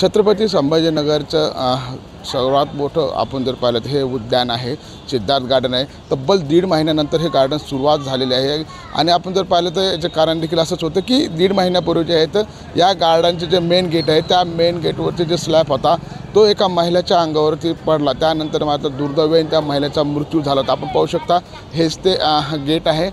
छत्रपती संभाजीनगरचं सर्वात मोठं आपण जर पाहिलं तर हे उद्यान आहे, सिद्धार्थ गार्डन आहे। तब्बल 1.5 महिन्यानंतर हे गार्डन सुरुवात झालेली आहे आणि आपण जर पाहिलं तर याचं कारण देखील असंच होतं की 1.5 महिन्यापूर्वी जे आहे तर या गार्डनचे जे मेन गेट आहे त्या मेन गेटवरती जे स्लॅब होता तो एका महिलेच्या अंगावरती पडला। त्यानंतर मात्र दुर्दैवाने त्या महिलेचा मृत्यू झाला। तर आपण पाहू शकता हेच ते गेट आहे।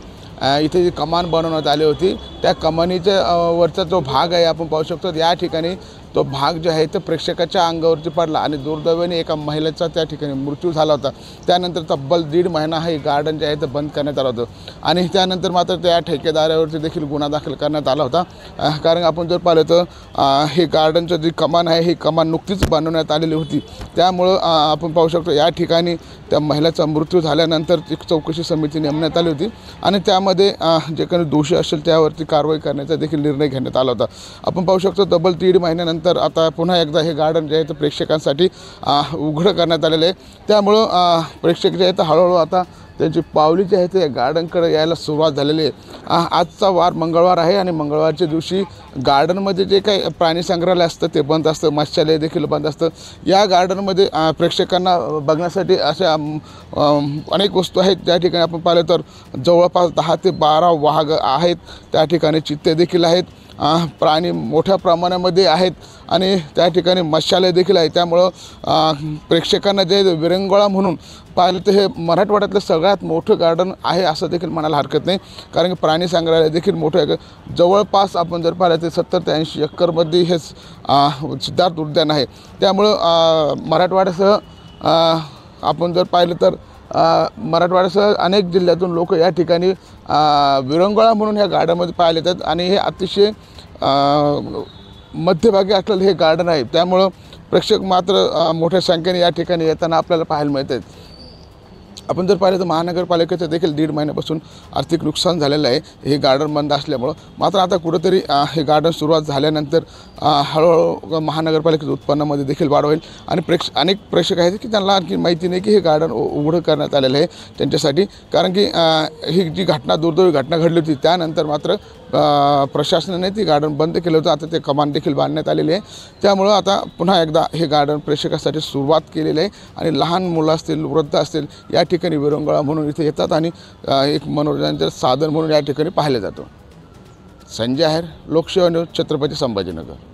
इथे जी कमान बनवण्यात आली होती त्या कमानीच्या वरचा जो भाग आहे आपण पाहू शकतो या ठिकाणी तो भाग जो आहे तो प्रेक्षकाच्या अंगावरती पडला आणि दुर्दैवाने एका महिलेचा त्या ठिकाणी मृत्यू झाला होता। त्यानंतर तब्बल 1.5 महिना हे गार्डन जे आहे ते बंद करण्यात आलं होतं आणि त्यानंतर मात्र त्या ठेकेदारावरती देखील गुन्हा दाखल करण्यात आला होता। कारण आपण जर पाहिलं तर हे गार्डनचं जी कमान आहे ही कमान नुकतीच बनवण्यात आलेली होती। त्यामुळं आपण पाहू शकतो या ठिकाणी त्या महिलेचा मृत्यू झाल्यानंतर एक चौकशी समिती नेमण्यात आली होती आणि त्यामध्ये जे काही दोषी असेल त्यावरती कारवाई करण्याचा देखील निर्णय घेण्यात आला होता। आपण पाहू शकतो तब्बल 1.5 महिन्यानंतर आता पुन्हा एकदा हे गार्डन जे आहे ते प्रेक्षकांसाठी उघडं करण्यात आलेलं आहे। त्यामुळं प्रेक्षक जे आहेत हळूहळू आता त्यांची पावली जी आहे ते गार्डनकडे यायला सुरुवात झालेली आहे। आजचा वार मंगळवार आहे आणि मंगळवारच्या दिवशी गार्डनमध्ये जे काही प्राणी संग्रहालय असतं ते बंद असतं, मत्स्यालय देखील बंद असतं। या गार्डनमध्ये प्रेक्षकांना बघण्यासाठी अशा अनेक वस्तू आहेत। त्या ठिकाणी आपण पाहिलं तर जवळपास 10 ते 12 वाघ आहेत, त्या ठिकाणी चित्ते देखील आहेत, प्राणी मोठ्या प्रमाणामध्ये आहेत आणि त्या ठिकाणी मत्स्यालय देखील आहे। त्यामुळं प्रेक्षकांना जे विरंगुळा म्हणून पाहिलं तर हे मराठवाड्यातलं सगळ्यात मोठं गार्डन आहे असं देखील म्हणायला हरकत नाही। कारण की प्राणी संग्रहालय देखील मोठं आहे। जवळपास आपण जर पाहिलं तर 70 ते 80 एकरमध्ये हे सिद्धार्थ उद्यान आहे। त्यामुळं मराठवाड्यासह आपण जर पाहिलं तर मराठवाड्यासह अनेक जिल्ह्यातून लोक या ठिकाणी विरंगुळा म्हणून ह्या गार्डनमध्ये पाहायला येतात आणि हे अतिशय मध्यभागी असलेलं हे गार्डन आहे। त्यामुळं प्रेक्षक मात्र मोठ्या संख्येने या ठिकाणी येताना आपल्याला पाहायला मिळत आहेत। आपण जर पाहिलं तर महानगरपालिकेचं देखील 1.5 महिन्यापासून आर्थिक नुकसान झालेलं आहे हे गार्डन बंद असल्यामुळं। मात्र आता कुठंतरी हे गार्डन सुरुवात झाल्यानंतर हळूहळू महानगरपालिकेच्या उत्पन्नामध्ये देखील वाढ होईल आणि अनेक प्रेक्षक आहेत की त्यांना आणखी माहिती नाही की हे गार्डन उघडं करण्यात आलेलं आहे त्यांच्यासाठी। कारण की ही जी घटना दुर्दैवी घटना घडली होती त्यानंतर मात्र प्रशासनाने ती गार्डन बंद केलं होतं। आता ते कमान देखील बांधण्यात आलेली आहे। त्यामुळं आता पुन्हा एकदा हे गार्डन प्रेक्षकासाठी सुरुवात केलेली आहे आणि लहान मुलं असतील, वृद्ध असतील या ठिकाणी विरंगुळा म्हणून इथे येतात आणि एक मनोरंजनाचं साधन म्हणून या ठिकाणी पाहिलं जातं। संजय आहेर, लोकसेवा न्यूज, छत्रपती संभाजीनगर।